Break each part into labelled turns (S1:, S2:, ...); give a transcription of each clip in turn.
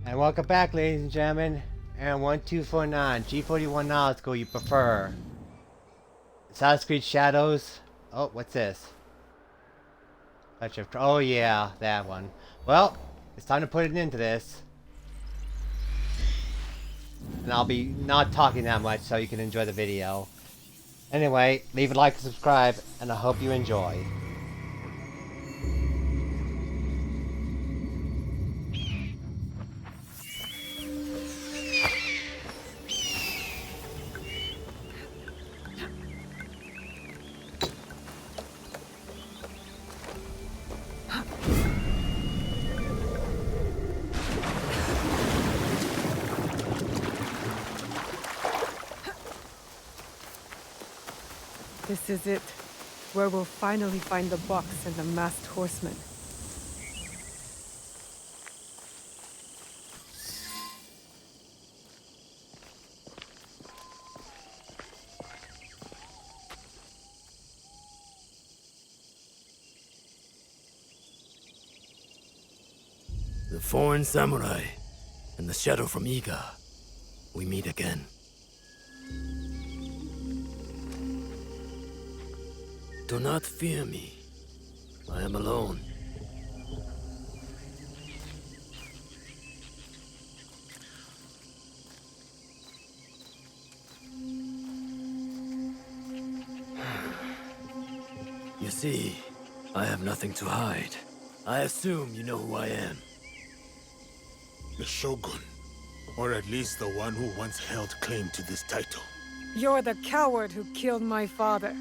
S1: And welcome back, ladies and gentlemen. And 1249, G41 now, let's go, you prefer. Assassin's Creed Shadows. Oh, what's this? Oh yeah, that one. Well, it's time to put it into this. And I'll be not talking that much so you can enjoy the video. Anyway, leave a like and subscribe, and I hope you enjoy.
S2: This is it, where we'll finally find the box and the masked horseman.
S3: The foreign samurai and the shadow from Iga. We meet again. Do not fear me. I am alone. You see, I have nothing to hide. I assume you know who I am.
S4: The Shogun, or at least the one who once held claim to this title.
S2: You're the coward who killed my father.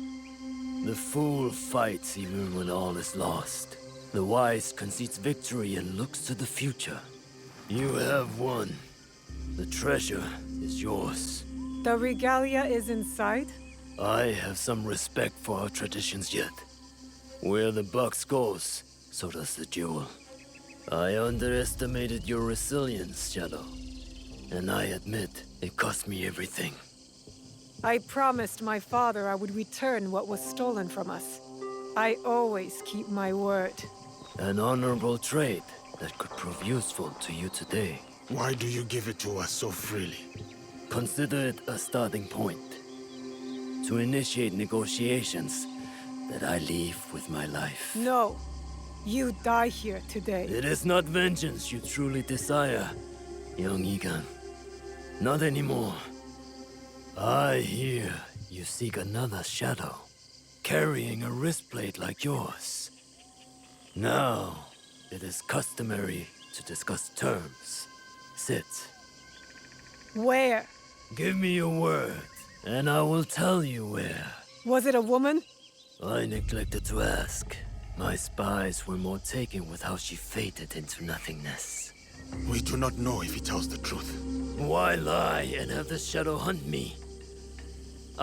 S3: The fool fights even when all is lost. The wise concedes victory and looks to the future. You have won. The treasure is yours.
S2: The regalia is inside?
S3: I have some respect for our traditions yet. Where the box goes, so does the jewel. I underestimated your resilience, Shadow. And I admit, it cost me everything.
S2: I promised my father I would return what was stolen from us. I always keep my word.
S3: An honorable trait that could prove useful to you today.
S4: Why do you give it to us so freely?
S3: Consider it a starting point. To initiate negotiations that I leave with my life.
S2: No. You die here today.
S3: It is not vengeance you truly desire, young Egan. Not anymore. I hear you seek another shadow, carrying a wristplate like yours. Now, it is customary to discuss terms. Sit.
S2: Where?
S3: Give me your word, and I will tell you where.
S2: Was it a woman?
S3: I neglected to ask. My spies were more taken with how she faded into nothingness.
S4: We do not know if he tells the truth.
S3: Why lie and have the shadow hunt me?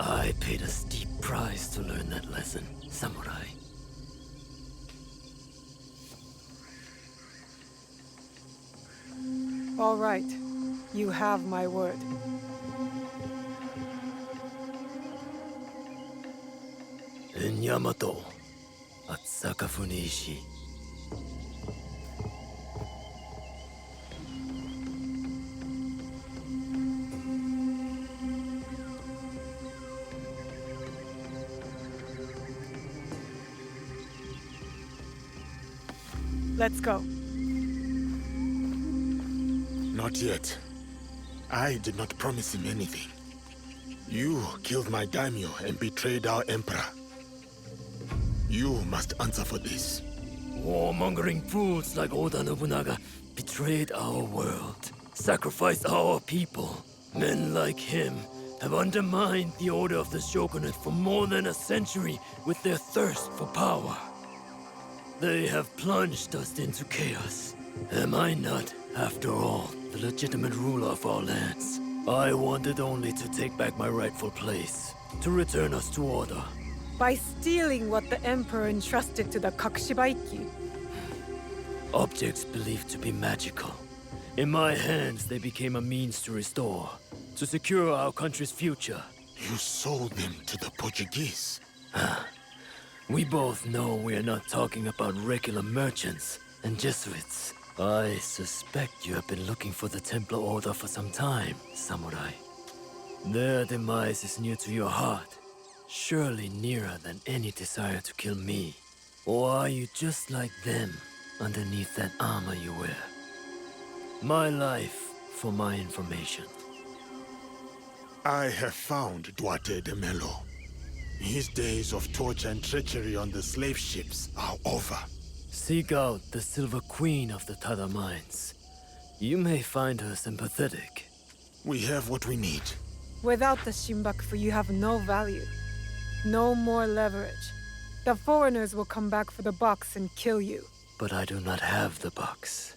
S3: I paid a steep price to learn that lesson, samurai.
S2: All right. You have my word.
S3: In Yamato, at Sakafune Ishi.
S2: Let's go.
S4: Not yet. I did not promise him anything. You killed my daimyo and betrayed our emperor. You must answer for this.
S3: Warmongering fools like Oda Nobunaga betrayed our world, sacrificed our people. Men like him have undermined the order of the shogunate for more than a century with their thirst for power. They have plunged us into chaos. Am I not, after all, the legitimate ruler of our lands? I wanted only to take back my rightful place, to return us to order.
S2: By stealing what the Emperor entrusted to the Kakushibaiki.
S3: Objects believed to be magical. In my hands, they became a means to restore, to secure our country's future.
S4: You sold them to the Portuguese.
S3: We both know we are not talking about regular merchants and Jesuits. I suspect you have been looking for the Templar Order for some time, Samurai. Their demise is near to your heart, surely nearer than any desire to kill me. Or are you just like them, underneath that armor you wear? My life for my information.
S4: I have found Duarte de Melo. His days of torture and treachery on the slave ships are over.
S3: Seek out the Silver Queen of the Tada Mines. You may find her sympathetic.
S4: We have what we need.
S2: Without the Shimbakufu, you have no value. No more leverage. The foreigners will come back for the box and kill you.
S3: But I do not have the box.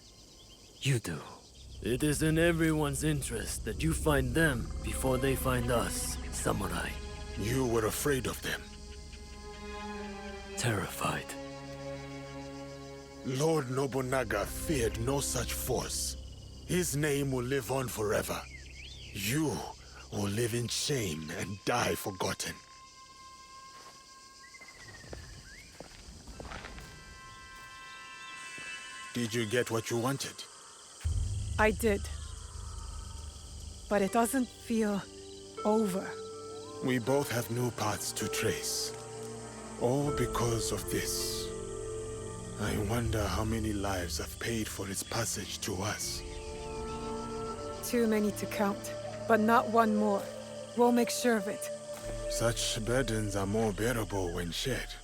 S3: You do. It is in everyone's interest that you find them before they find us, Samurai.
S4: You were afraid of them.
S3: Terrified.
S4: Lord Nobunaga feared no such force. His name will live on forever. You will live in shame and die forgotten. Did you get what you wanted?
S2: I did. But it doesn't feel over.
S4: We both have new paths to trace. All because of this. I wonder how many lives have paid for its passage to us.
S2: Too many to count, but not one more. We'll make sure of it.
S4: Such burdens are more bearable when shared.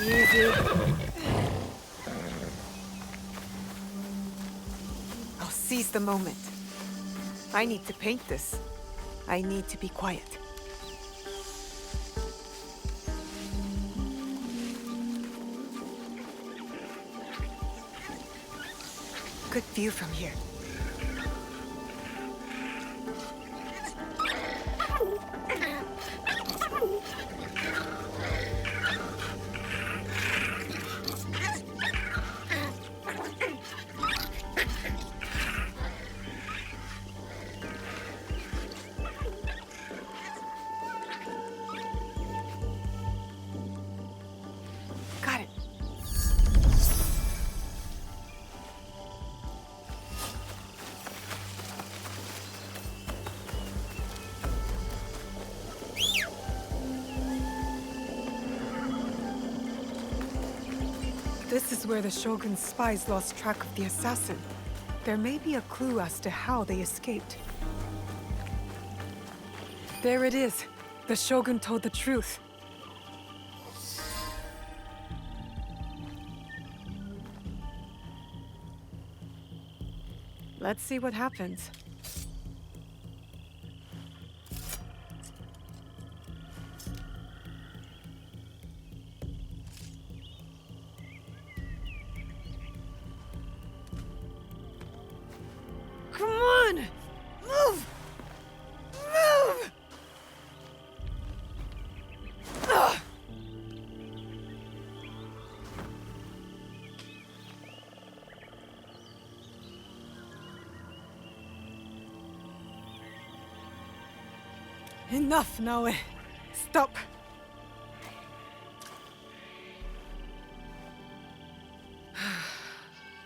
S2: Easy. I'll seize the moment. I need to paint this. I need to be quiet. Good view from here. Got it. This is where the Shogun's spies lost track of the assassin. There may be a clue as to how they escaped. There it is. The Shogun told the truth. Let's see what happens. Come on! Move! Move! Ugh. Enough, Naoe. Stop.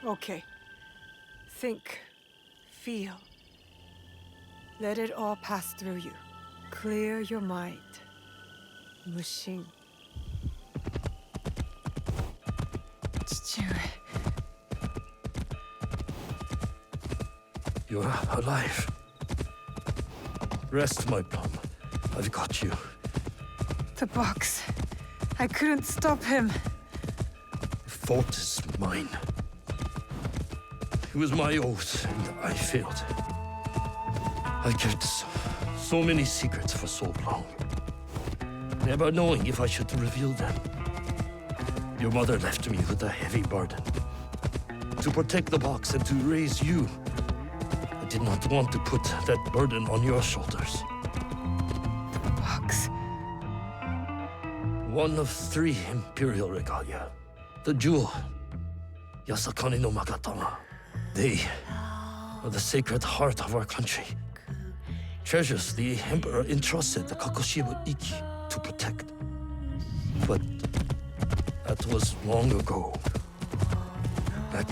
S2: Okay. Think. Feel. Let it all pass through you. Clear your mind. Mushin.
S3: You're alive. Rest, my plum. I've got you.
S2: The box. I couldn't stop him.
S3: The fault is mine. It was my oath, and I failed. I kept so many secrets for so long, never knowing if I should reveal them. Your mother left me with a heavy burden. To protect the box and to raise you, I did not want to put that burden on your shoulders.
S2: The box.
S3: One of 3 imperial regalia. The jewel, Yasuke no Magatama. They are the sacred heart of our country. Treasures the Emperor entrusted the Kakushiba Iki to protect. But that was long ago. Back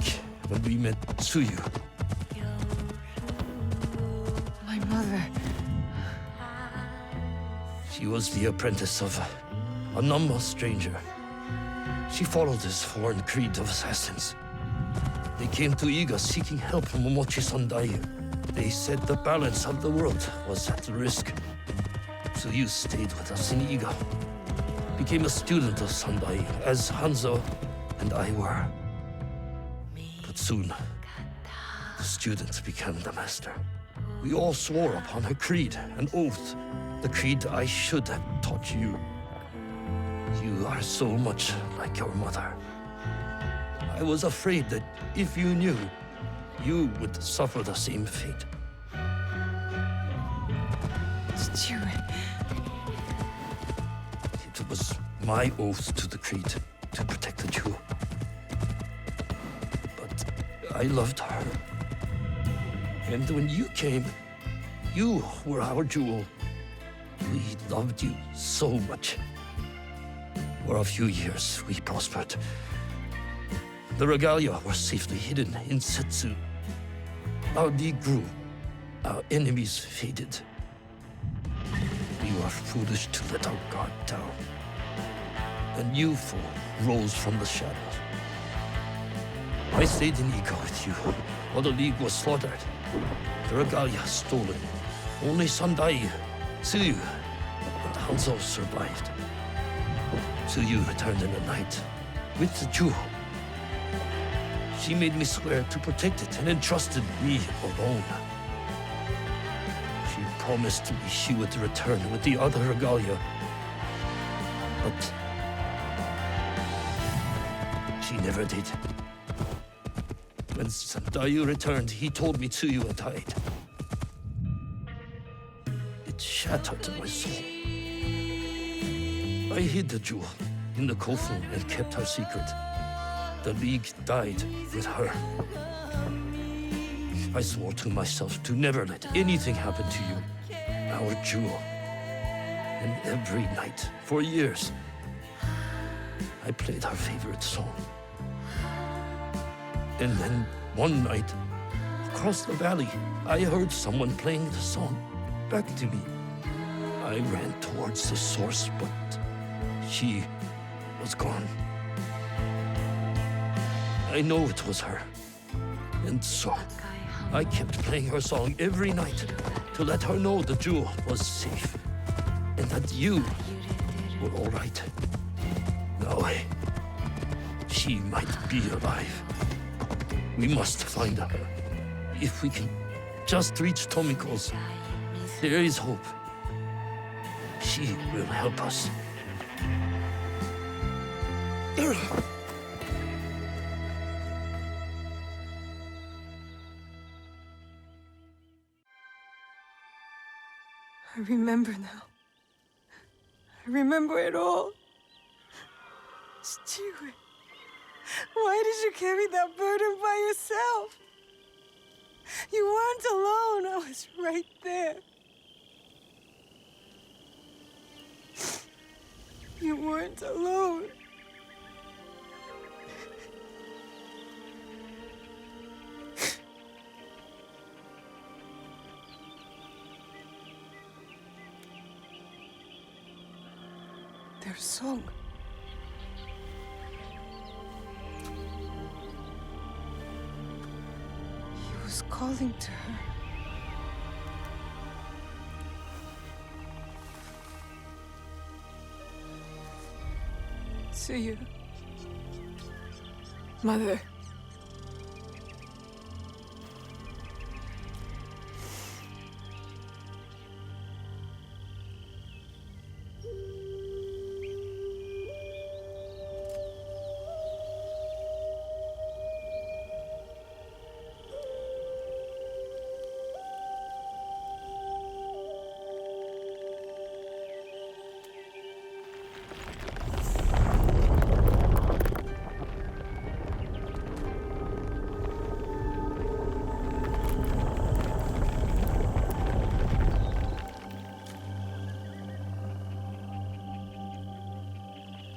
S3: when we met Tsuyu.
S2: My mother.
S3: She was the apprentice of a Nama stranger. She followed this foreign creed of assassins. They came to Iga seeking help from Momochi Sandai. They said the balance of the world was at risk. So you stayed with us in Iga. Became a student of Sandai, as Hanzo and I were. But soon, the student became the master. We all swore upon her creed, an oath. The creed I should have taught you. You are so much like your mother. I was afraid that if you knew, you would suffer the same fate. It was my oath to the creed to protect the jewel. But I loved her. And when you came, you were our jewel. We loved you so much. For a few years, we prospered. The regalia were safely hidden in Setsu. Our league grew. Our enemies faded. We were foolish to let our guard down. A new foe rose from the shadows. I stayed in Iga with you while the league was slaughtered. The regalia stolen. Only Sandai, Tsuyu, and Hanzo survived. Tsuyu returned in the night, with the jewel. She made me swear to protect it and entrusted me alone. She promised me she would return with the other regalia. But she never did. When Sandayu returned, he told me Tsuyu had died. It shattered my soul. I hid the jewel in the coffin and kept her secret. The League died with her. I swore to myself to never let anything happen to you, our jewel. And every night, for years, I played her favorite song. And then, one night, across the valley, I heard someone playing the song back to me. I ran towards the source, but she was gone. I know it was her. And so, I kept playing her song every night to let her know the jewel was safe. And that you were all right. Now, she might be alive. We must find her. If we can just reach Tomiko's, there is hope. She will help us.
S2: I remember now. I remember it all. Stewie, why did you carry that burden by yourself? You weren't alone. I was right there. You weren't alone. Their song. He was calling to her. See you, Mother.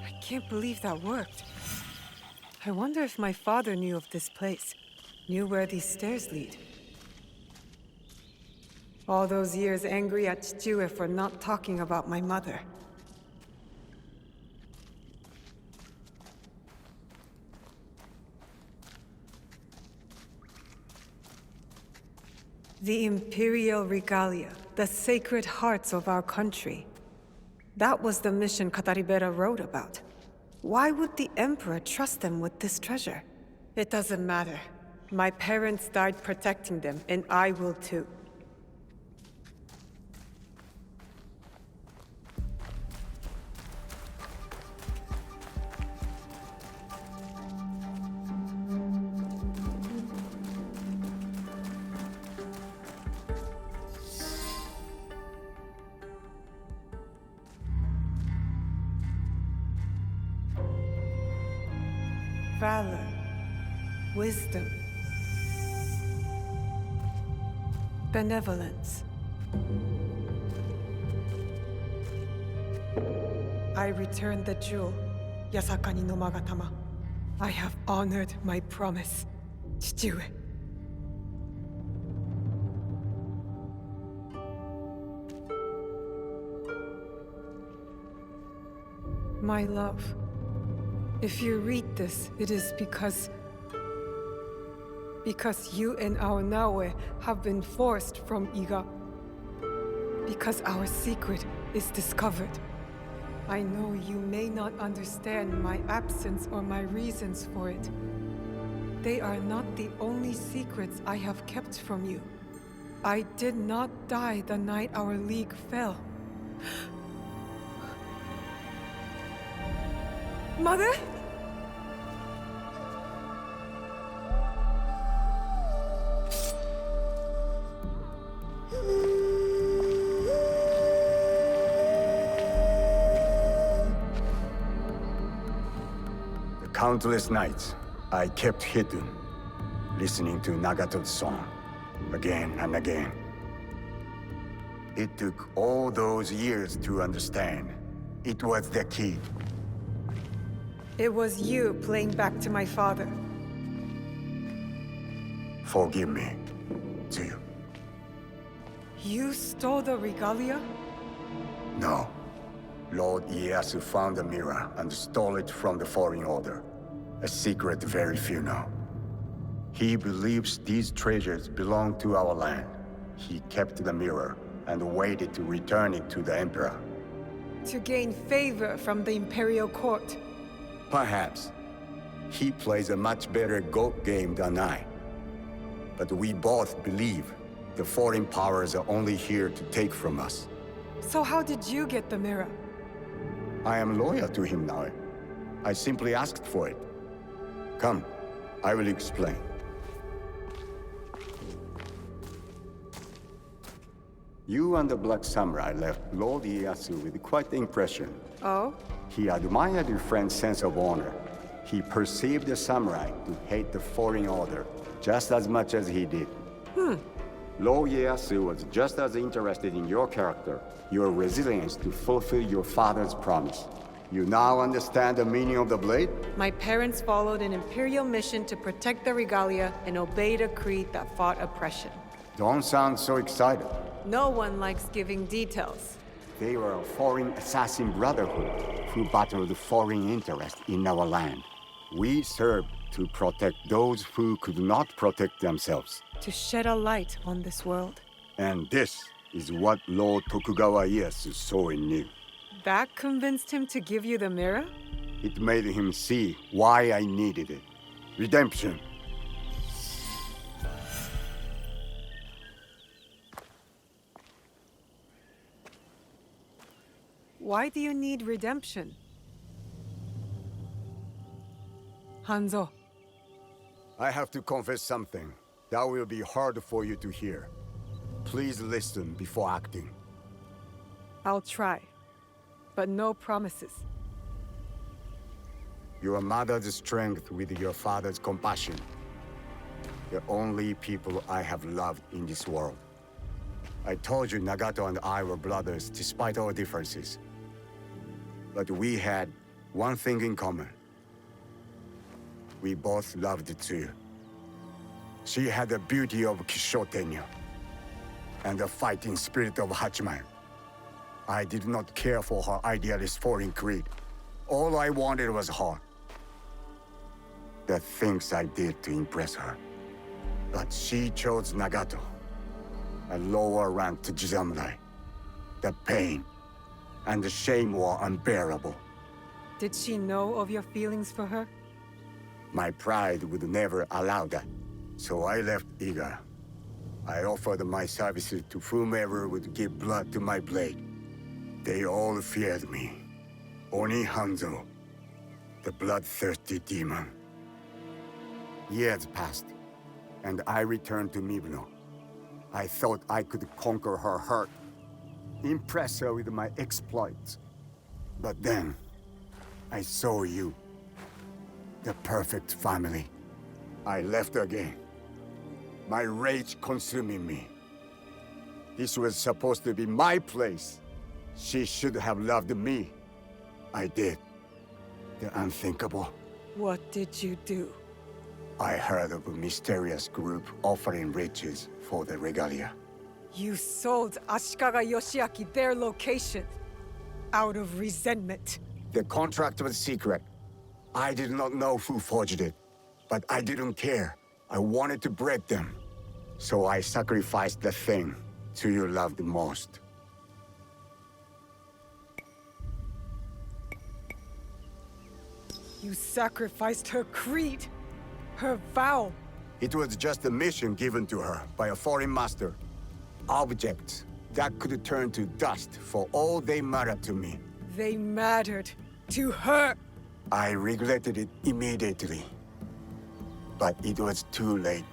S2: I can't believe that worked. I wonder if my father knew of this place, knew where these stairs lead. All those years angry at Chichue for not talking about my mother. The Imperial Regalia, the sacred hearts of our country. That was the mission Kataribera wrote about. Why would the Emperor trust them with this treasure? It doesn't matter. My parents died protecting them, and I will too. Valor, wisdom, benevolence. I returned the jewel, Yasuke no Magatama. I have honored my promise, Chichue. My love. If you read this, it is because you and our Naoe have been forced from Iga. Because our secret is discovered. I know you may not understand my absence or my reasons for it. They are not the only secrets I have kept from you. I did not die the night our league fell. Mother?
S5: Countless nights, I kept hidden, listening to Nagato's song, again and again. It took all those years to understand. It was the key.
S2: It was you playing back to my father.
S5: Forgive me, too.
S2: You stole the regalia?
S5: No. Lord Ieyasu found the mirror and stole it from the Foreign Order. A secret very few know. He believes these treasures belong to our land. He kept the mirror and waited to return it to the Emperor.
S2: To gain favor from the Imperial Court.
S5: Perhaps. He plays a much better goat game than I. But we both believe the foreign powers are only here to take from us.
S2: So how did you get the mirror?
S5: I am loyal to him now. I simply asked for it. Come, I will explain. You and the Black Samurai left Lord Ieyasu with quite the impression.
S2: Oh?
S5: He admired your friend's sense of honor. He perceived the samurai to hate the Foreign Order just as much as he did. Lord Ieyasu was just as interested in your character, your resilience to fulfill your father's promise. You now understand the meaning of the blade?
S2: My parents followed an Imperial mission to protect the regalia and obeyed a creed that fought oppression.
S5: Don't sound so excited.
S2: No one likes giving details.
S5: They were a foreign assassin brotherhood who battled foreign interests in our land. We served to protect those who could not protect themselves.
S2: To shed a light on this world.
S5: And this is what Lord Tokugawa Ieyasu saw in you.
S2: That convinced him to give you the mirror?
S5: It made him see why I needed it. Redemption.
S2: Why do you need redemption? Hanzo.
S5: I have to confess something that will be hard for you to hear. Please listen before acting.
S2: I'll try. But no promises.
S5: Your mother's strength with your father's compassion. The only people I have loved in this world. I told you Nagato and I were brothers despite our differences. But we had one thing in common. We both loved Tsuyu. She had the beauty of Kishotenya and the fighting spirit of Hachiman. I did not care for her idealist foreign creed. All I wanted was her. The things I did to impress her. But she chose Nagato, a lower ranked Jisamurai. The pain and the shame were unbearable.
S2: Did she know of your feelings for her?
S5: My pride would never allow that, so I left Iga. I offered my services to whomever would give blood to my blade. They all feared me. Oni Hanzo, the bloodthirsty demon. Years passed, and I returned to Mibuno. I thought I could conquer her hurt, impress her with my exploits. But then, I saw you. The perfect family. I left again. My rage consuming me. This was supposed to be my place. She should have loved me. I did. The unthinkable.
S2: What did you do?
S5: I heard of a mysterious group offering riches for the regalia.
S2: You sold Ashikaga Yoshiaki their location. Out of resentment.
S5: The contract was secret. I did not know who forged it. But I didn't care. I wanted to break them. So I sacrificed the thing you loved most.
S2: You sacrificed her creed, her vow.
S5: It was just a mission given to her by a foreign master. Objects that could turn to dust for all they mattered to me.
S2: They mattered to her.
S5: I regretted it immediately. But it was too late.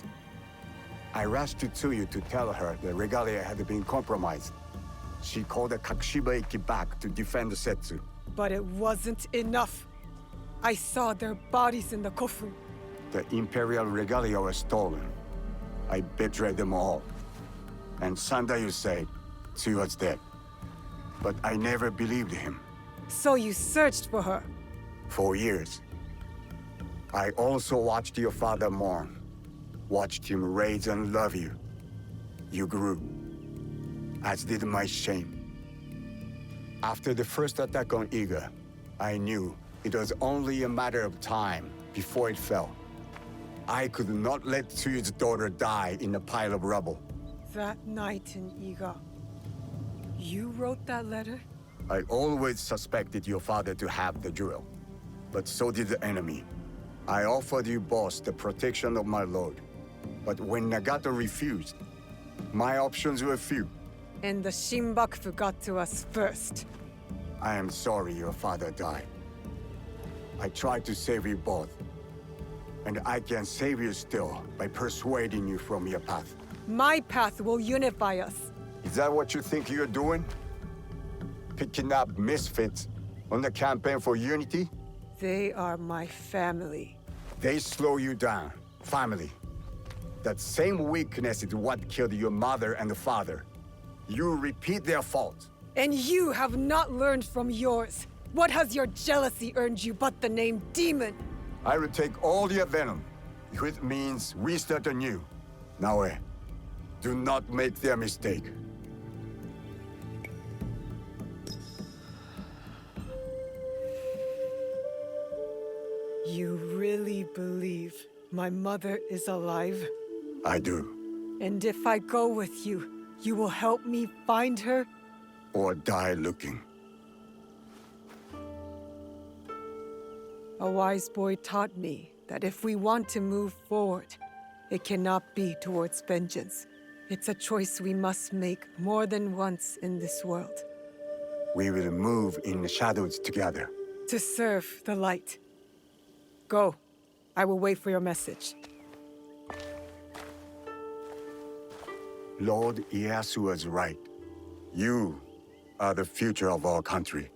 S5: I rushed to Tsuyu to tell her the regalia had been compromised. She called the Kakushibaiki back to defend Setsu.
S2: But it wasn't enough. I saw their bodies in the kofu.
S5: The Imperial regalia was stolen. I betrayed them all. And Sandayu said she was dead. But I never believed him.
S2: So you searched for her?
S5: For years. I also watched your father mourn. Watched him raise and love you. You grew. As did my shame. After the first attack on Iga, I knew it was only a matter of time before it fell. I could not let Tsuyu's daughter die in a pile of rubble.
S2: That night in Iga, you wrote that letter?
S5: I always suspected your father to have the jewel, but so did the enemy. I offered you both the protection of my lord, but when Nagato refused, my options were few.
S2: And the Shinbakufu got to us first.
S5: I am sorry your father died. I tried to save you both, and I can save you still by persuading you from your path.
S2: My path will unify us.
S5: Is that what you think you're doing? Picking up misfits on the campaign for unity?
S2: They are my family.
S5: They slow you down. Family. That same weakness is what killed your mother and father. You repeat their faults.
S2: And you have not learned from yours. What has your jealousy earned you but the name Demon?
S5: I will take all your venom, if it means we start anew. Naoe, do not make their mistake.
S2: You really believe my mother is alive?
S5: I do.
S2: And if I go with you, you will help me find her?
S5: Or die looking.
S2: A wise boy taught me that if we want to move forward, it cannot be towards vengeance. It's a choice we must make more than once in this world.
S5: We will move in the shadows together.
S2: To serve the light. Go. I will wait for your message.
S5: Lord Ieyasu was right. You are the future of our country.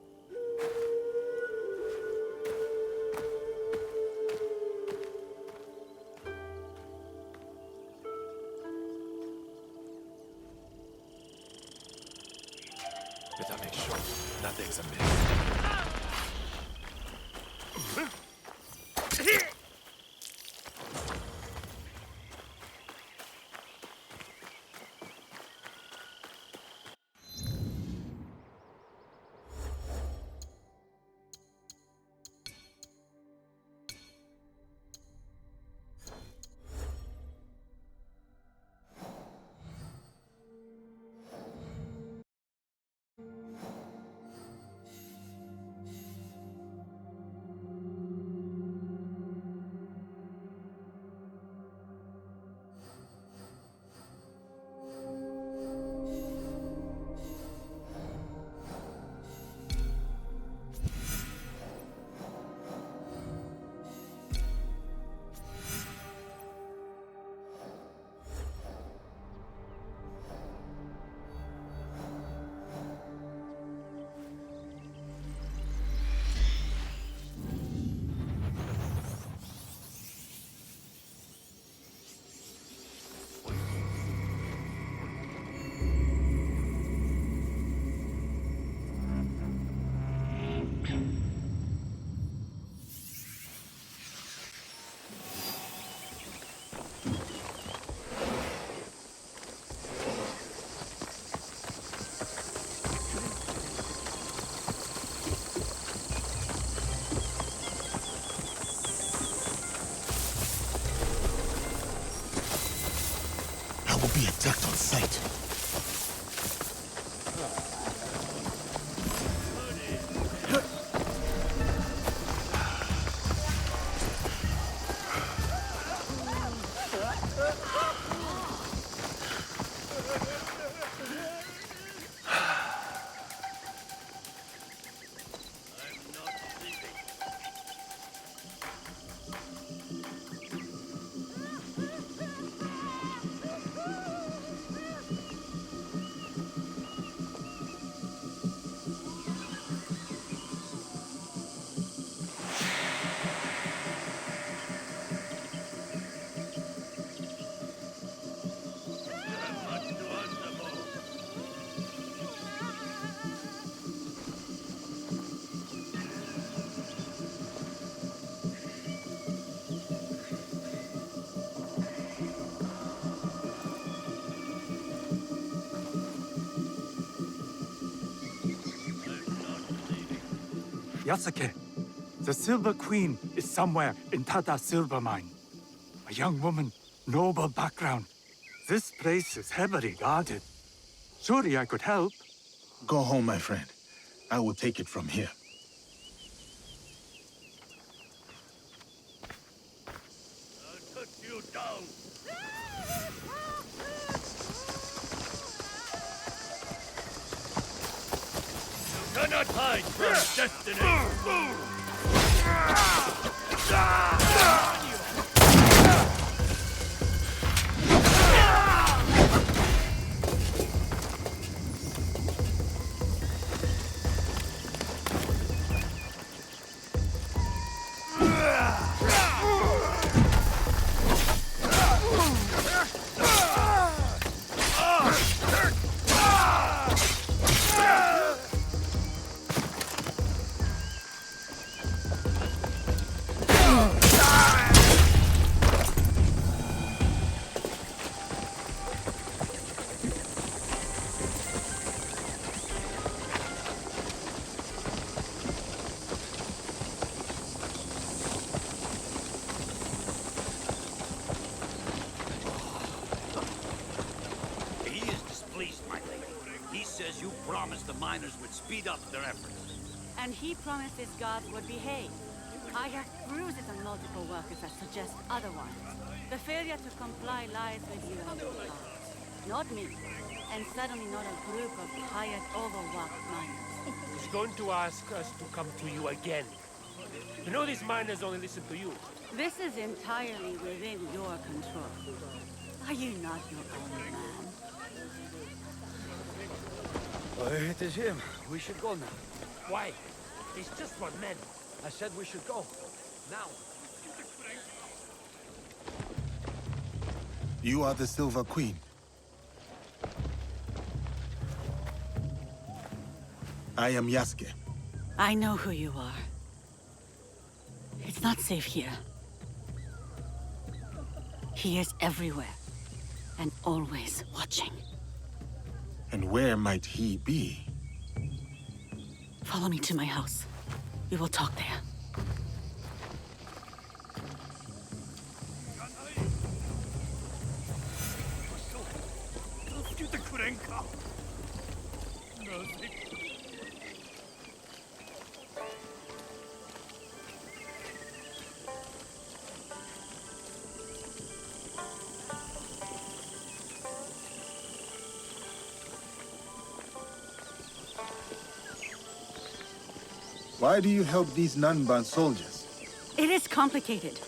S6: Better make sure nothing's amiss.
S7: Yasuke, the Silver Queen is somewhere in Tada Silver Mine. A young woman, noble background. This place is heavily guarded. Surely I could help.
S4: Go home, my friend. I will take it from here.
S3: I'll cut you down. You cannot hide from destiny.
S8: You promised the miners would speed up their efforts.
S9: And he promised his guards would behave. I have bruises on multiple workers that suggest otherwise. The failure to comply lies with you and your guards. Not me. And certainly not a group of tired, overworked miners.
S10: He's going to ask us to come to you again. You know these miners only listen to you.
S9: This is entirely within your control. Are you not your own man?
S8: It is him. We should go now.
S10: Why? He's just one man.
S8: I said we should go. Now.
S4: You are the Silver Queen. I am Yasuke.
S9: I know who you are. It's not safe here. He is everywhere. And always watching.
S4: And where might he be?
S9: Follow me to my house. We will talk there.
S4: Why do you help these Nanban soldiers?
S9: It is complicated.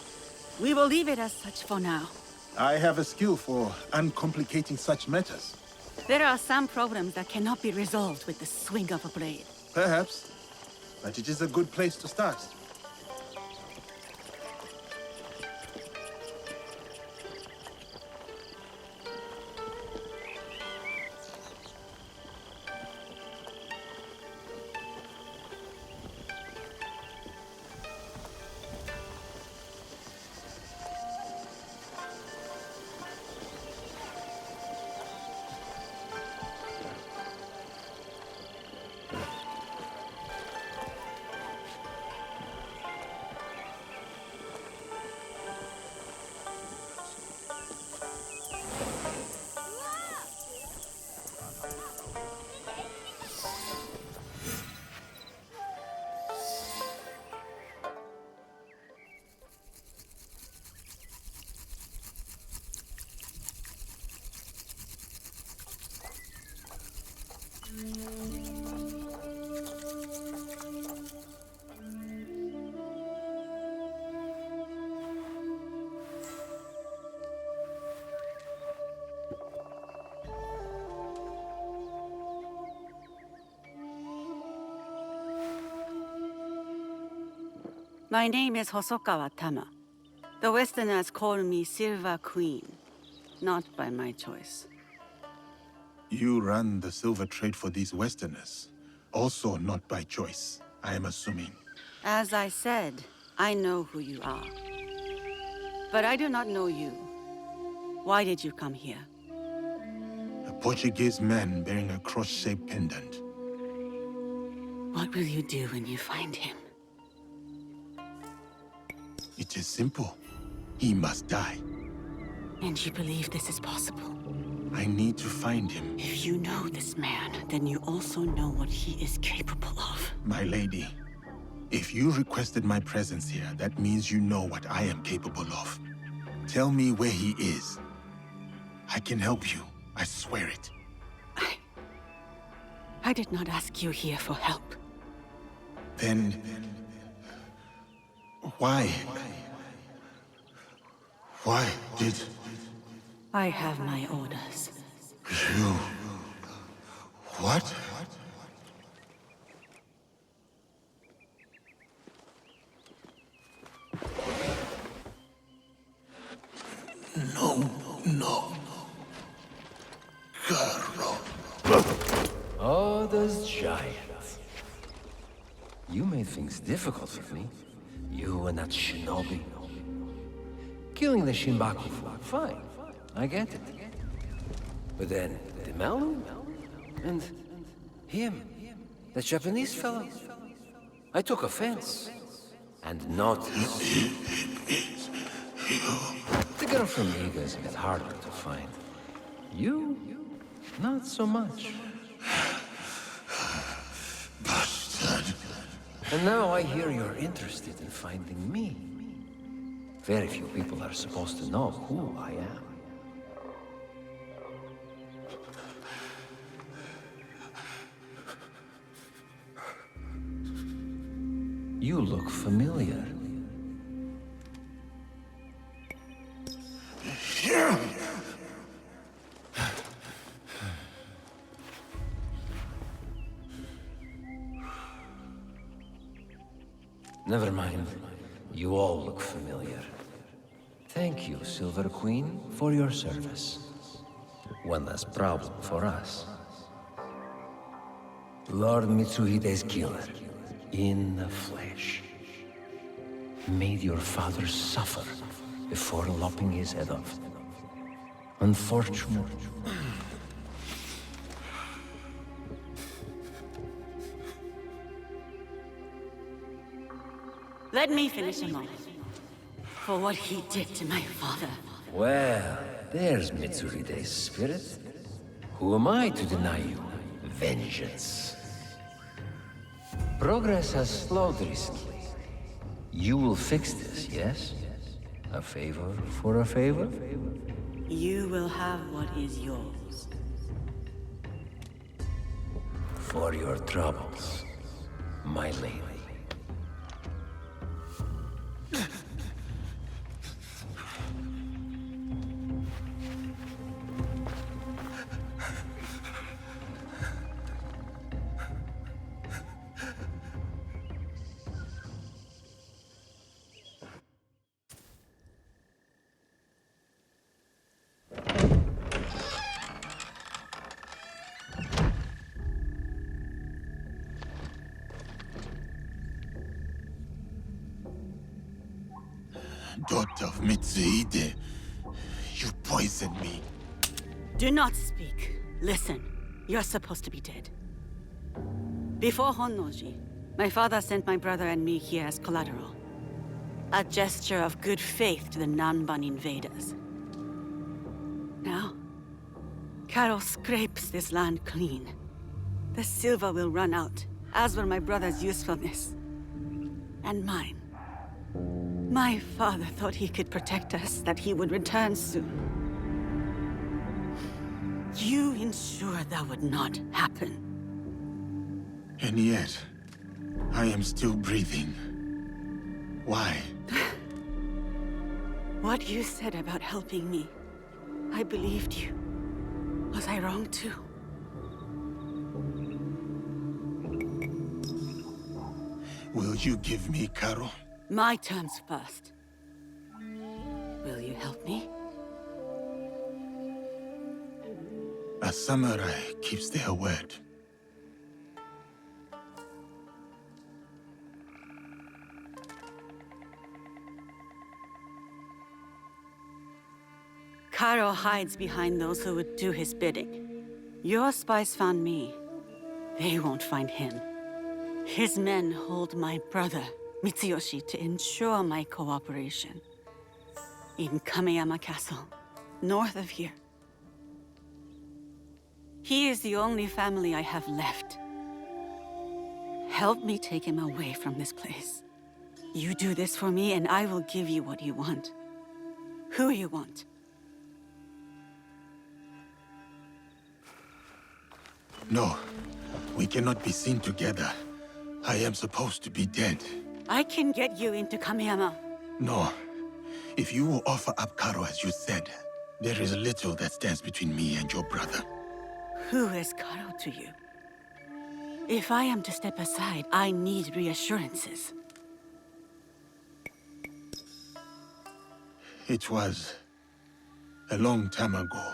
S9: We will leave it as such for now.
S4: I have a skill for uncomplicating such matters.
S9: There are some problems that cannot be resolved with the swing of a blade.
S4: Perhaps, but it is a good place to start.
S9: My name is Hosokawa Tama. The Westerners call me Silver Queen, not by my choice.
S4: You run the silver trade for these Westerners. Also not by choice, I am assuming.
S9: As I said, I know who you are. But I do not know you. Why did you come here?
S4: A Portuguese man bearing a cross-shaped pendant.
S9: What will you do when you find him?
S4: It is simple. He must die.
S9: And you believe this is possible?
S4: I need to find him.
S9: If you know this man, then you also know what he is capable of.
S4: My lady, if you requested my presence here, that means you know what I am capable of. Tell me where he is. I can help you. I swear it.
S9: I did not ask you here for help.
S4: Then... why? Why did...
S9: I have my orders.
S4: You... what? No. Carlo.
S11: Oh, those giants. You made things difficult for me. You and that shinobi. Killing the Shinbaku folk, fine. I get it. But then, the Malu? And him, the Japanese fellow. I took offense. And not... The girl from Iga is a bit harder to find. You? Not so much.
S4: Bastard.
S11: And now I hear you're interested in finding me. Very few people are supposed to know who I am. You look familiar. Never mind. You all look familiar. Thank you, Silver Queen, for your service. One less problem for us. Lord Mitsuhide's killer, in the flesh, made your father suffer before lopping his head off. Unfortunate.
S9: Let me finish him off. For what he did to my father.
S11: Well, there's Mitsuhide's spirit. Who am I to deny you vengeance? Progress has slowed recently. You will fix this, yes? A favor for a favor?
S9: You will have what is yours.
S11: For your troubles, my lady.
S4: Daughter of Mitsuhide, you poisoned me.
S9: Do not speak. Listen. You're supposed to be dead. Before Honnoji, my father sent my brother and me here as collateral. A gesture of good faith to the Nanban invaders. Now, Carol scrapes this land clean. The silver will run out, as will my brother's usefulness. And mine. My father thought he could protect us, that he would return soon. You ensured that would not happen.
S4: And yet, I am still breathing. Why?
S9: What you said about helping me, I believed you. Was I wrong too?
S4: Will you give me Caro?
S9: My terms first. Will you help me?
S4: A samurai keeps their word.
S9: Caro hides behind those who would do his bidding. Your spies found me. They won't find him. His men hold my brother Mitsuyoshi to ensure my cooperation. In Kameyama Castle, north of here. He is the only family I have left. Help me take him away from this place. You do this for me, and I will give you what you want. Who you want.
S4: No, we cannot be seen together. I am supposed to be dead.
S9: I can get you into Kameyama.
S4: No. If you will offer up Karo as you said, there is little that stands between me and your brother.
S9: Who is Karo to you? If I am to step aside, I need reassurances.
S4: It was a long time ago,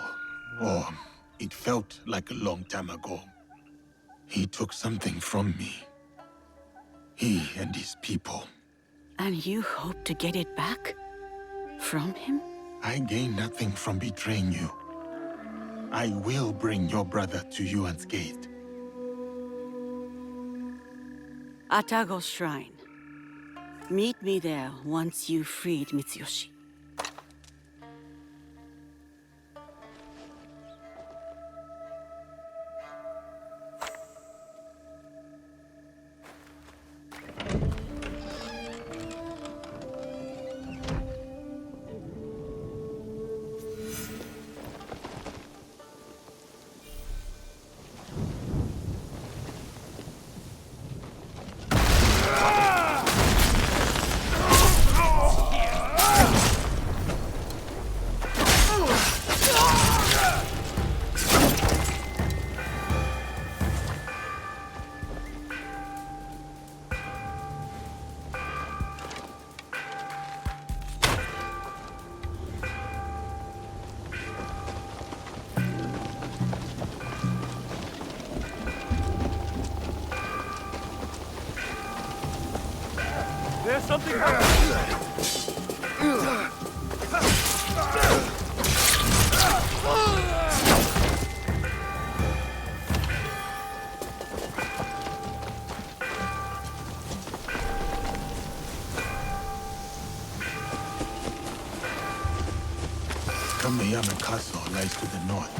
S4: or it felt like a long time ago. He took something from me. He and his people.
S9: And you hope to get it back? From him?
S4: I gain nothing from betraying you. I will bring your brother to you unscathed.
S9: Atago's shrine. Meet me there once you've freed Mitsuyoshi.
S10: There's something happening!
S4: Kameyama Castle lies to the north.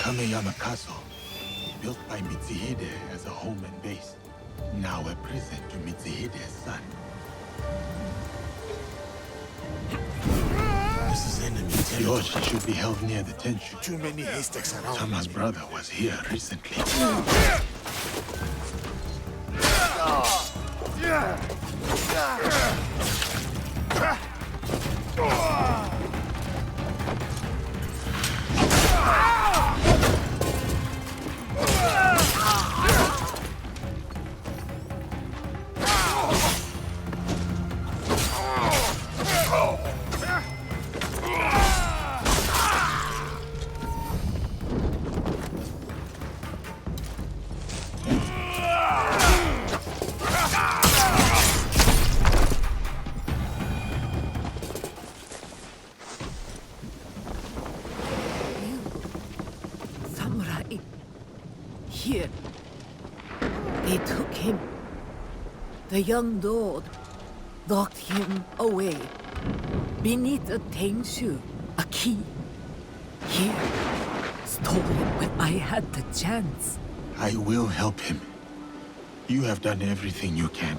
S4: Kameyama Castle, built by Mitsuhide as a home and base, now a prison to Mitsuhide's son. This is enemy territory. Yours should be held near the Tenshu.
S6: Too many haystacks around.
S4: Tama's brother was here recently.
S12: Here. They took him. The young lord locked him away. Beneath a Tenshu, a key. Here. Stolen when I had the chance.
S4: I will help him. You have done everything you can.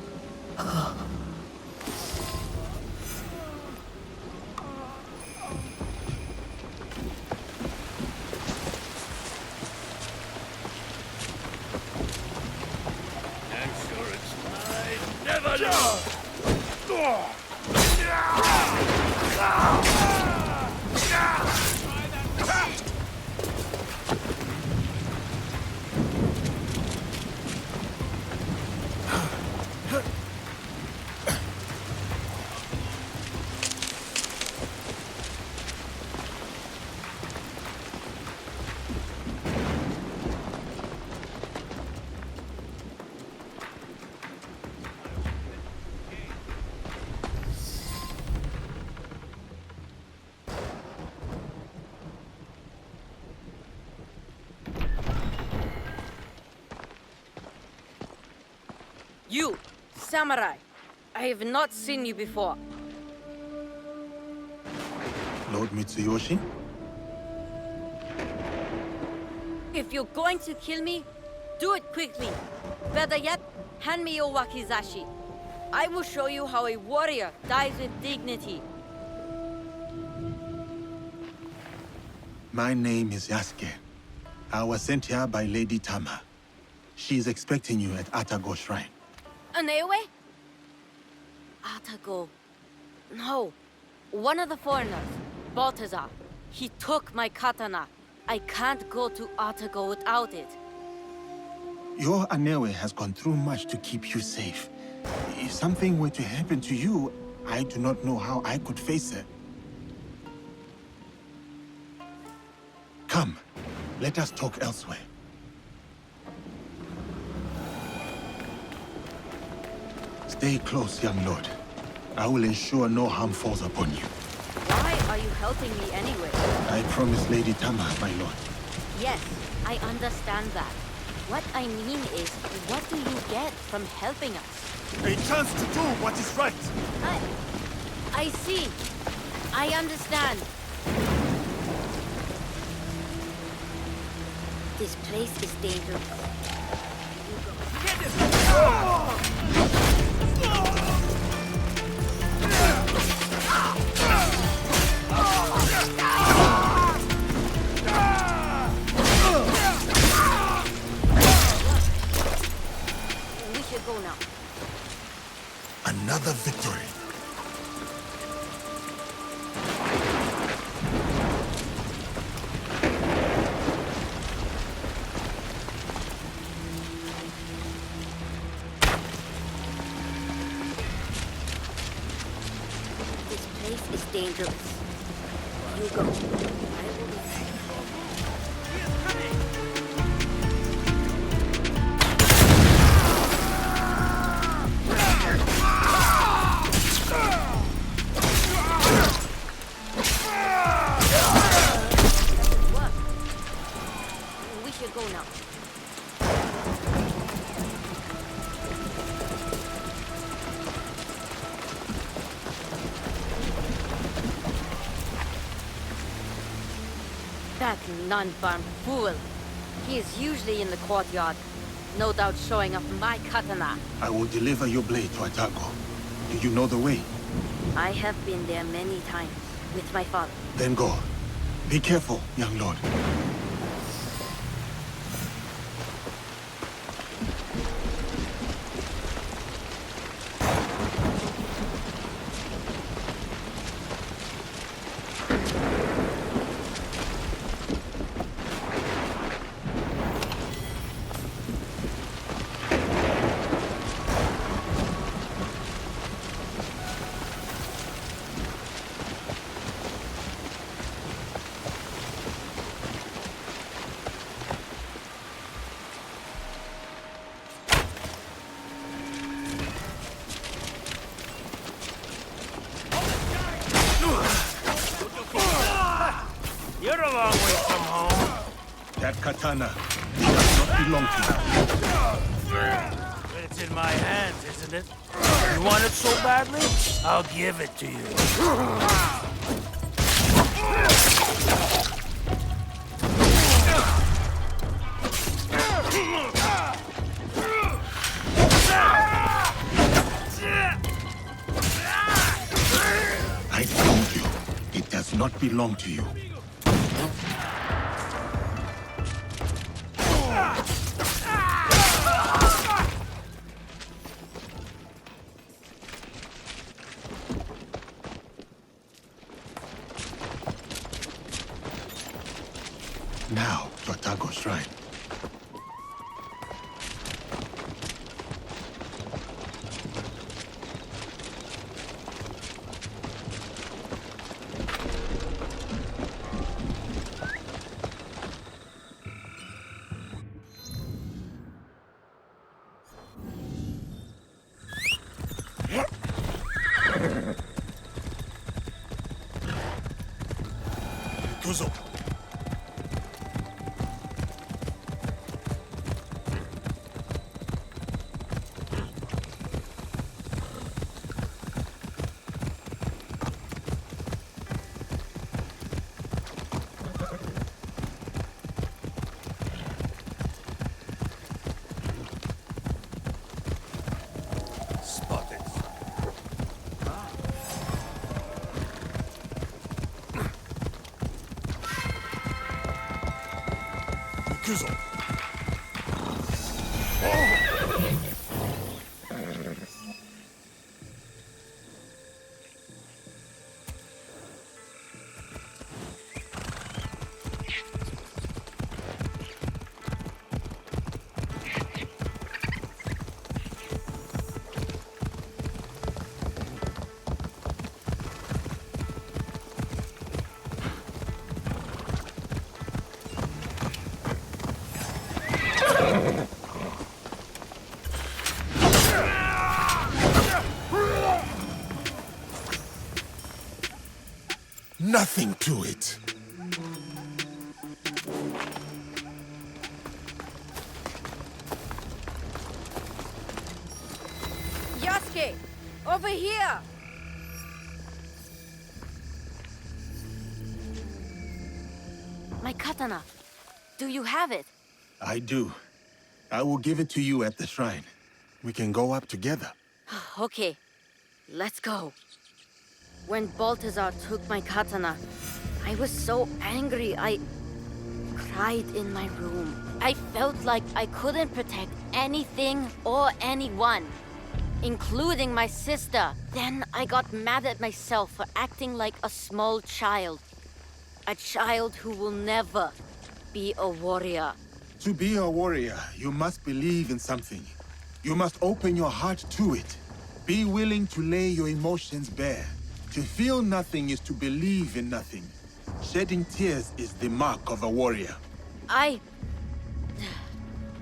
S13: You, samurai. I have not seen you before.
S4: Lord Mitsuyoshi?
S13: If you're going to kill me, do it quickly. Better yet, hand me your wakizashi. I will show you how a warrior dies with dignity.
S4: My name is Yasuke. I was sent here by Lady Tama. She is expecting you at Atago Shrine.
S13: Naoe? Atago. No. One of the foreigners, Baltazar. He took my katana. I can't go to Atago without it.
S4: Your Naoe has gone through much to keep you safe. If something were to happen to you, I do not know how I could face her. Come, let us talk elsewhere. Stay close, young lord. I will ensure no harm falls upon you.
S13: Why are you helping me anyway?
S4: I promised Lady Tama, my lord.
S13: Yes, I understand that. What I mean is, what do you get from helping us?
S4: A chance to do what is right!
S13: I see. I understand. This place is dangerous. We should go now.
S4: Another victory.
S13: This place is dangerous. You go. I will be back. We should go now. That non-farm fool. He is usually in the courtyard. No doubt showing off my katana.
S4: I will deliver your blade to Atago. Do you know the way?
S13: I have been there many times with my father.
S4: Then go. Be careful, young lord.
S10: You're a long way from home.
S4: That katana does not belong to you.
S10: But it's in my hands, isn't it? You want it so badly? I'll give it to you.
S4: I told you, it does not belong to you. now to attack our shrine. Kuzo.
S6: Spotted.
S4: Kuzo. Nothing to it.
S13: Yasuke, over here! My katana. Do you have it?
S4: I do. I will give it to you at the shrine. We can go up together.
S13: Okay, let's go. When Balthazar took my katana, I was so angry I cried in my room. I felt like I couldn't protect anything or anyone, including my sister. Then I got mad at myself for acting like a small child. A child who will never be a warrior.
S4: To be a warrior, you must believe in something. You must open your heart to it. Be willing to lay your emotions bare. To feel nothing is to believe in nothing. Shedding tears is the mark of a warrior.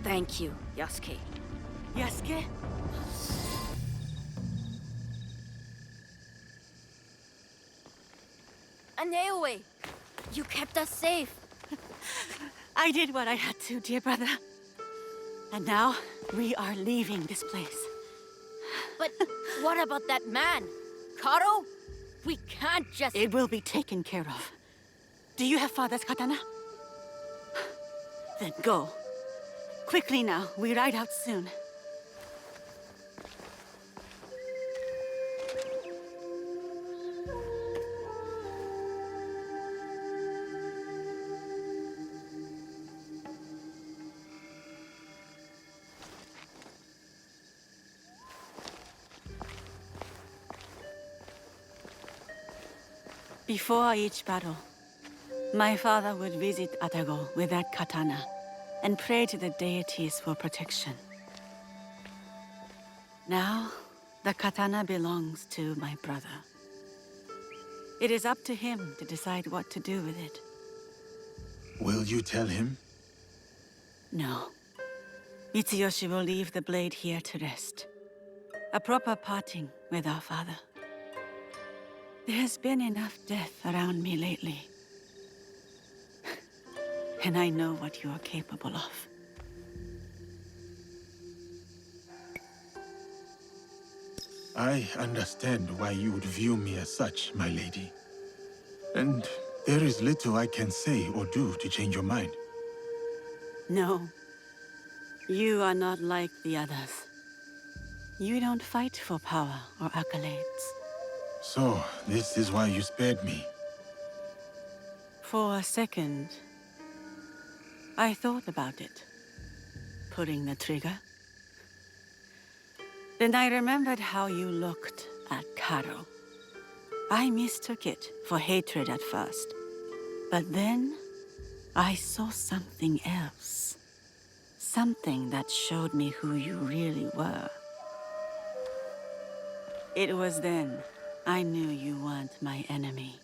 S13: Thank you, Yasuke.
S9: Yasuke?
S13: Naoe, you kept us safe.
S9: I did what I had to, dear brother. And now, we are leaving this place.
S13: But what about that man? Karo? We can't just...
S9: It will be taken care of. Do you have father's katana? Then go. Quickly now, we ride out soon. Before each battle, my father would visit Atago with that katana and pray to the deities for protection. Now, the katana belongs to my brother. It is up to him to decide what to do with it.
S4: Will you tell him?
S9: No. Mitsuyoshi will leave the blade here to rest. A proper parting with our father. There has been enough death around me lately. And I know what you are capable of.
S4: I understand why you would view me as such, my lady. And there is little I can say or do to change your mind.
S9: No. You are not like the others. You don't fight for power or accolades.
S4: So, this is why you spared me.
S9: For a second, I thought about it. Pulling the trigger. Then I remembered how you looked at Karo. I mistook it for hatred at first. But then, I saw something else. Something that showed me who you really were. It was then I knew you weren't my enemy.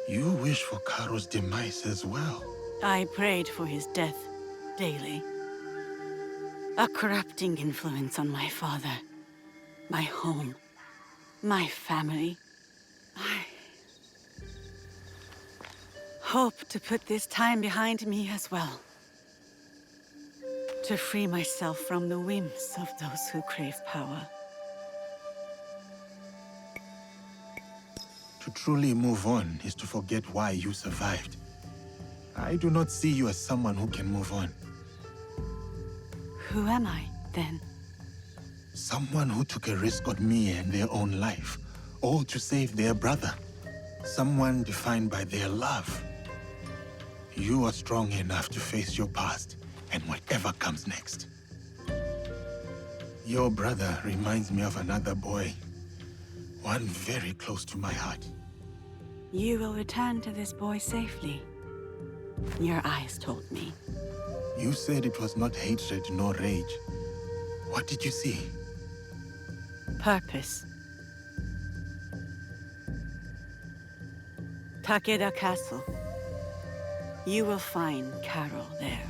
S4: You wish for Karo's demise as well.
S9: I prayed for his death daily. A corrupting influence on my father, my home, my family. I hope to put this time behind me as well. To free myself from the whims of those who crave power.
S4: To truly move on is to forget why you survived. I do not see you as someone who can move on.
S9: Who am I, then?
S4: Someone who took a risk on me and their own life, all to save their brother. Someone defined by their love. You are strong enough to face your past and whatever comes next. Your brother reminds me of another boy. One very close to my heart.
S9: You will return to this boy safely. Your eyes told me.
S4: You said it was not hatred nor rage. What did you see?
S9: Purpose. Takeda Castle. You will find Carol there.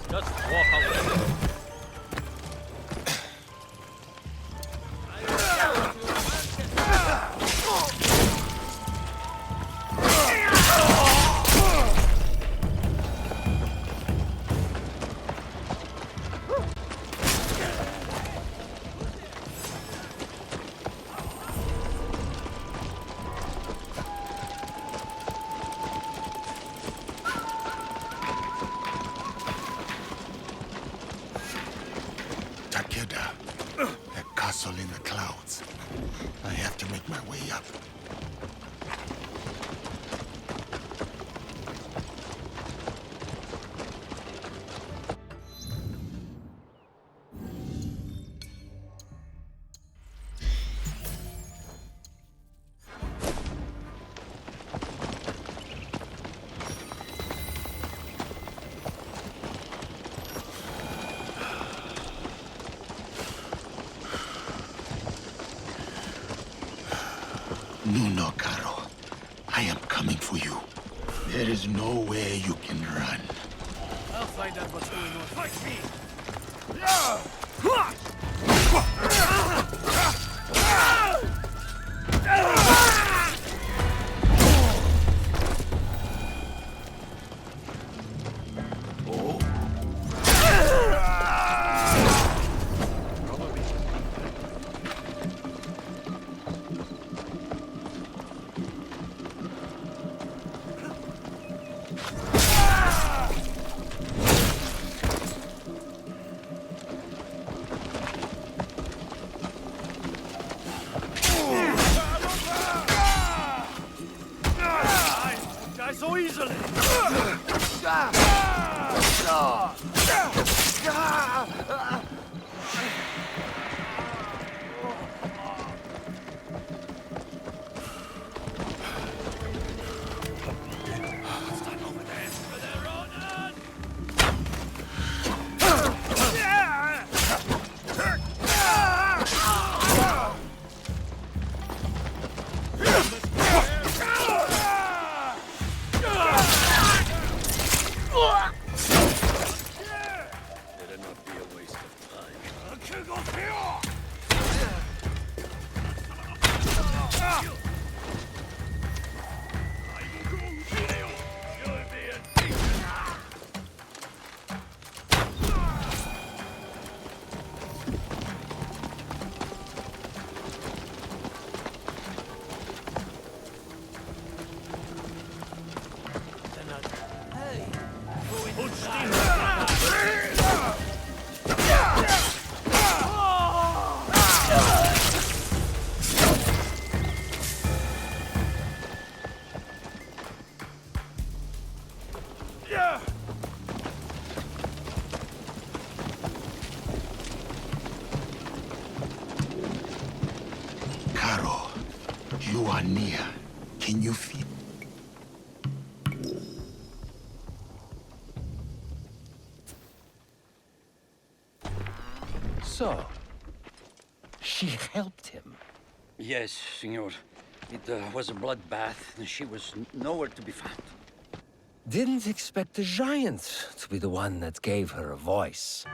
S14: Just walk away.
S4: A castle in the clouds. I have to make my way up. No, Caro. I am coming for you. There is nowhere you can run.
S10: I'll find out what's going on. Fight me! so easily!
S4: Caro, you are near. Can you feel?
S11: So, she helped him.
S8: Yes, senor. It was a bloodbath, and she was nowhere to be found.
S11: Didn't expect the giant to be the one that gave her a voice.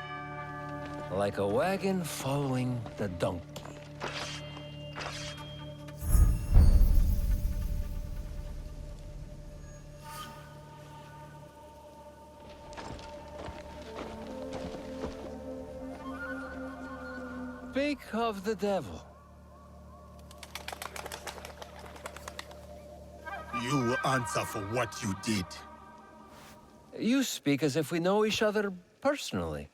S11: Like a wagon following the donkey. Speak of the devil.
S4: You will answer for what you did.
S11: You speak as if we know each other personally.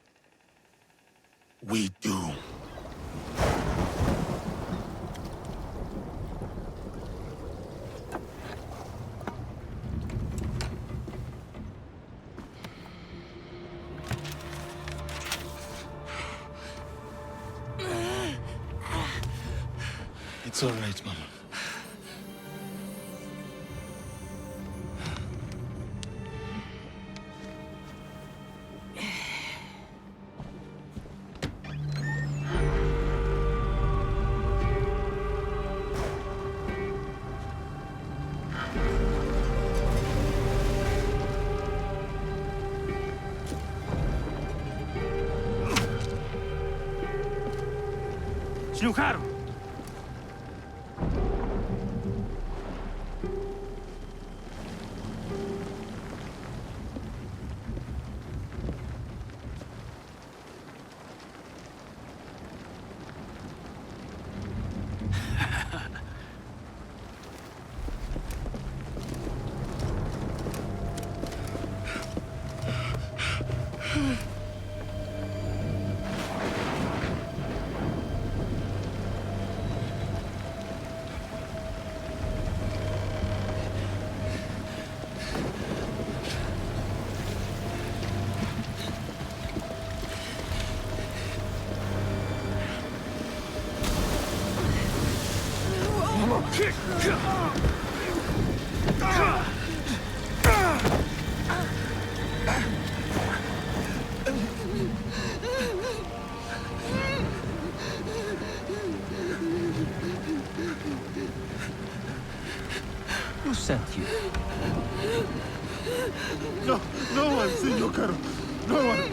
S4: We do. It's all right, Mama.
S10: Snukaru!
S11: Who sent you?
S4: No one, Senor Caro. No one.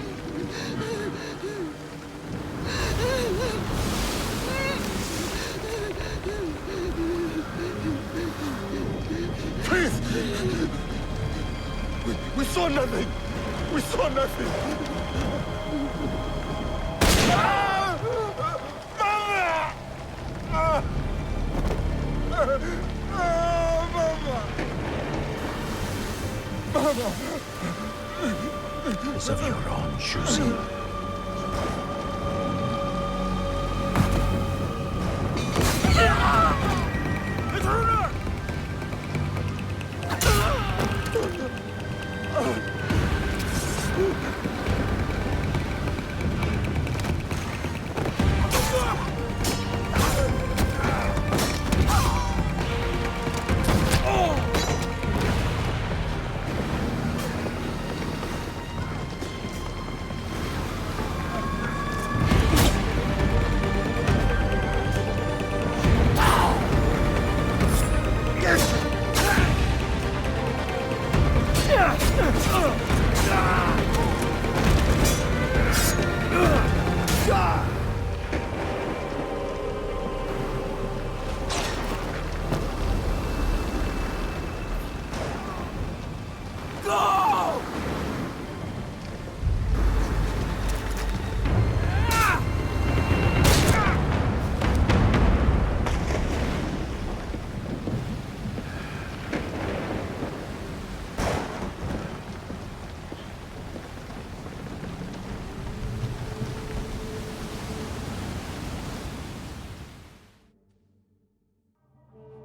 S4: Please! We saw nothing! We saw nothing! Ah! Mama! Ah! Ah, Mama! Mama!
S11: It's of your own choosing.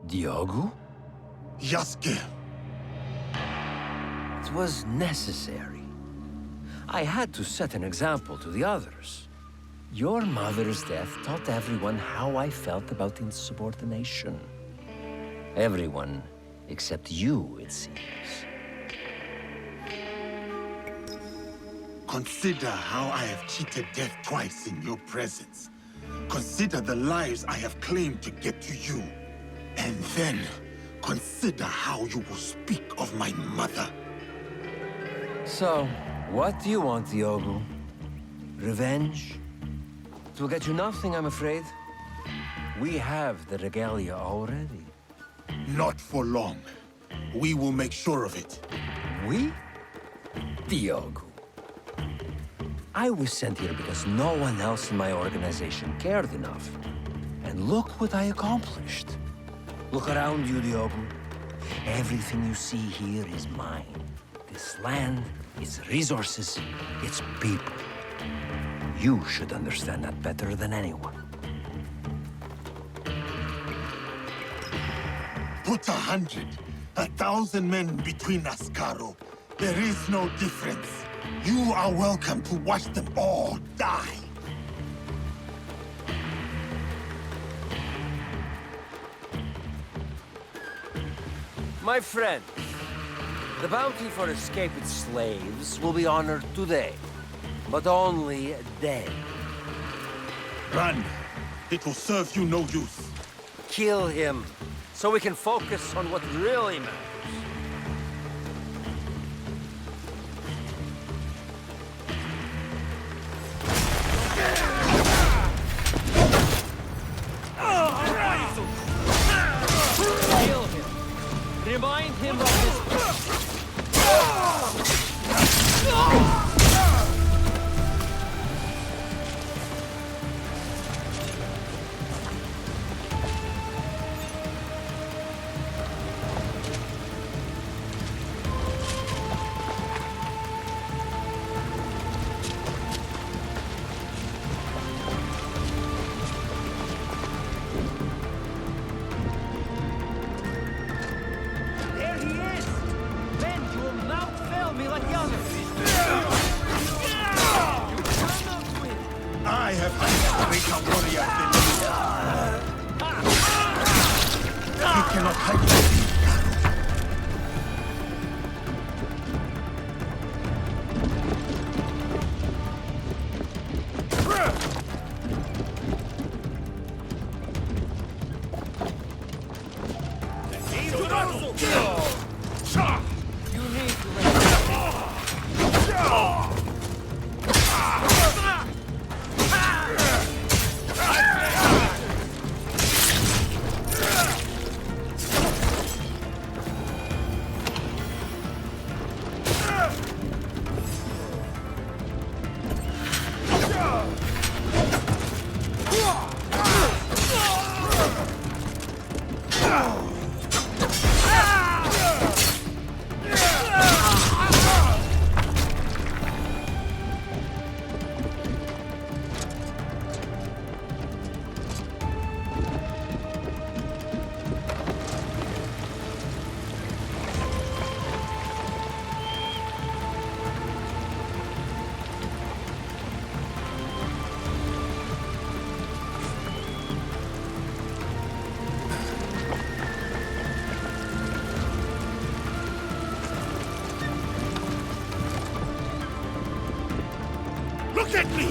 S11: Diogo?
S4: Yasuke.
S11: It was necessary. I had to set an example to the others. Your mother's death taught everyone how I felt about insubordination. Everyone except you, it seems.
S4: Consider how I have cheated death twice in your presence. Consider the lives I have claimed to get to you. And then, consider how you will speak of my mother.
S11: So, what do you want, Diogo? Revenge? It will get you nothing, I'm afraid. We have the regalia already.
S4: Not for long. We will make sure of it.
S11: We? Diogo. I was sent here because no one else in my organization cared enough. And look what I accomplished. Look around you, Diogo. Everything you see here is mine. This land, its resources, its people. You should understand that better than anyone.
S4: Put 100, 1,000 men between us, Caro. There is no difference. You are welcome to watch them all die.
S11: My friend, the bounty for escaped slaves will be honored today, but only then.
S4: Run. It will serve you no use.
S11: Kill him, so we can focus on what really matters.
S10: Kill him. Remind him of his...
S11: There he is! Men, you will not fail me like the others!
S4: I have underestimated a warrior than you. You cannot hide from me.
S10: You need to let...
S4: Look at me!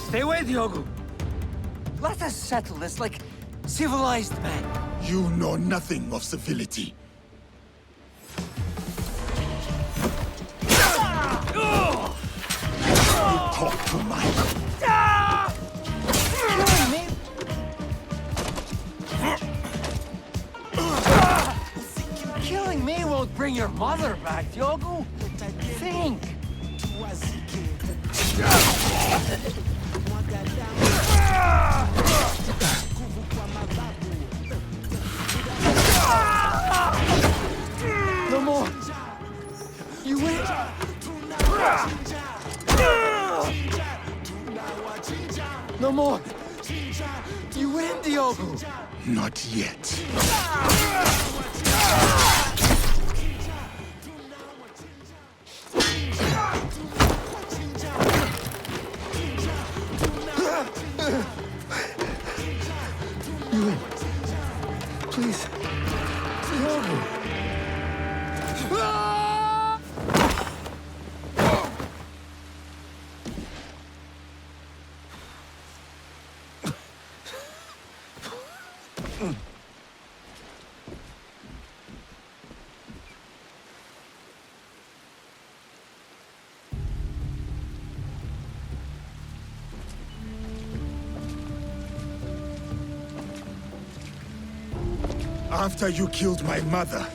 S11: Stay away, Diogo! Let us settle this like civilized men.
S4: You know nothing of civility. You talk too much.
S11: Killing me won't bring your mother back, Diogo. Think. no more! You win, Diogo!
S4: Not yet.
S11: You win. Please. Diogo!
S4: After you killed my mother,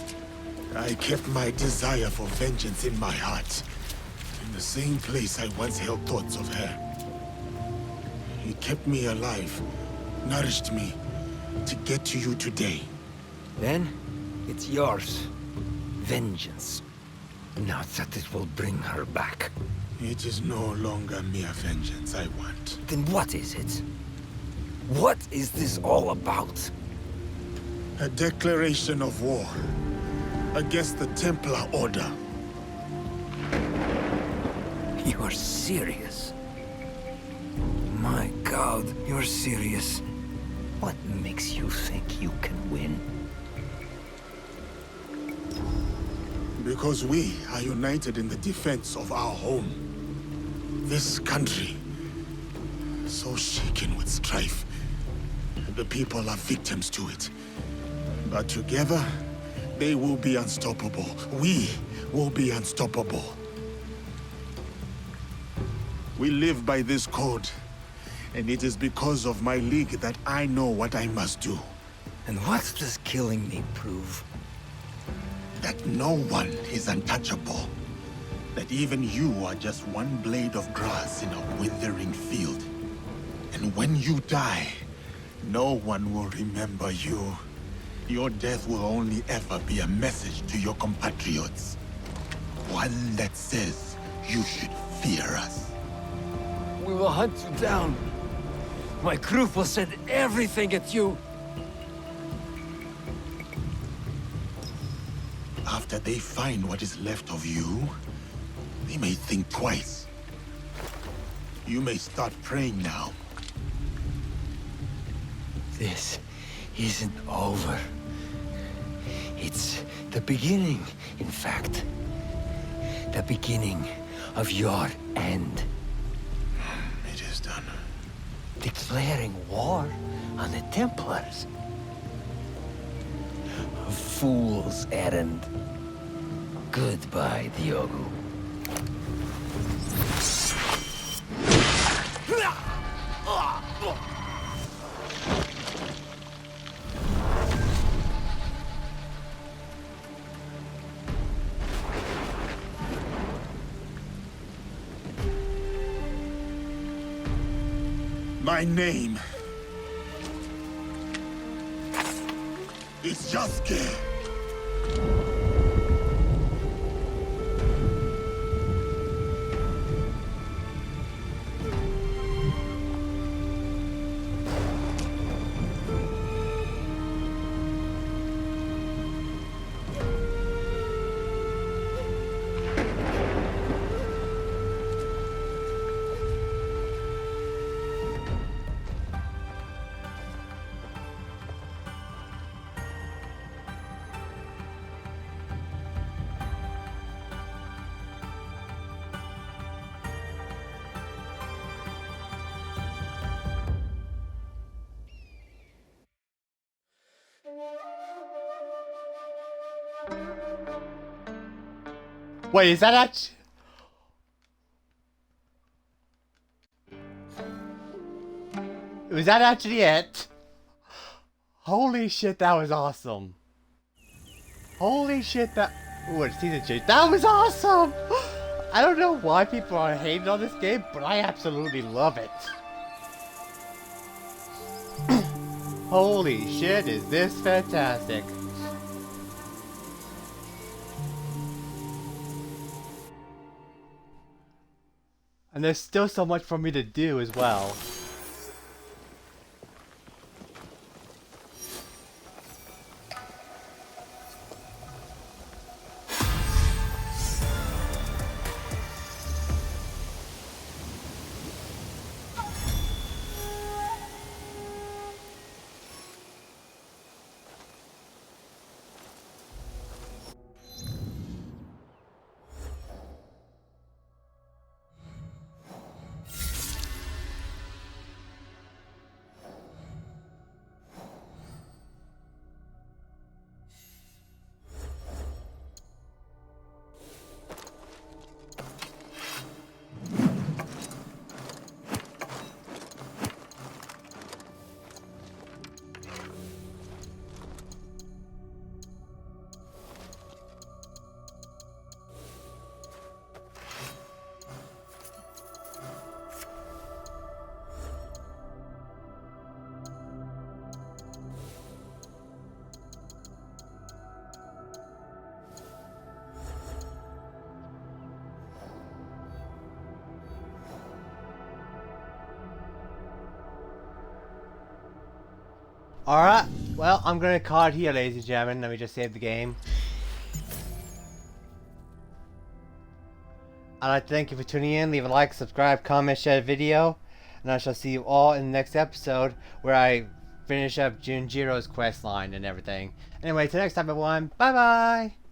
S4: I kept my desire for vengeance in my heart. In the same place I once held thoughts of her. It kept me alive, nourished me, to get to you today.
S11: Then, it's yours. Vengeance. Not that it will bring her back.
S4: It is no longer mere vengeance I want.
S11: Then what is it? What is this all about?
S4: A declaration of war against the Templar Order.
S11: You are serious? My God, you're serious. What makes you think you can win?
S4: Because we are united in the defense of our home. This country, so shaken with strife. The people are victims to it. But together, they will be unstoppable. We will be unstoppable. We live by this code. And it is because of my league that I know what I must do.
S11: And what does killing me prove?
S4: That no one is untouchable. That even you are just one blade of grass in a withering field. And when you die, no one will remember you. Your death will only ever be a message to your compatriots. One that says you should fear us.
S11: We will hunt you down. My group will send everything at you.
S4: After they find what is left of you, they may think twice. You may start praying now.
S11: This isn't over. It's the beginning, in fact. The beginning of your end.
S4: It is done.
S11: Declaring war on the Templars. A fool's errand. Goodbye, Diogo.
S4: My name is Yasuke.
S1: Wait, is that actually... Was that actually it? Holy shit, that was awesome. Holy shit, that... Ooh, it's season change. That was awesome! I don't know why people are hating on this game, but I absolutely love it. Holy shit, is this fantastic. And there's still so much for me to do as well. Alright, well, I'm gonna call it here, ladies and gentlemen. Let me just save the game. I'd like to thank you for tuning in. Leave a like, subscribe, comment, share the video. And I shall see you all in the next episode where I finish up Junjiro's quest line and everything. Anyway, till next time, everyone. Bye-bye!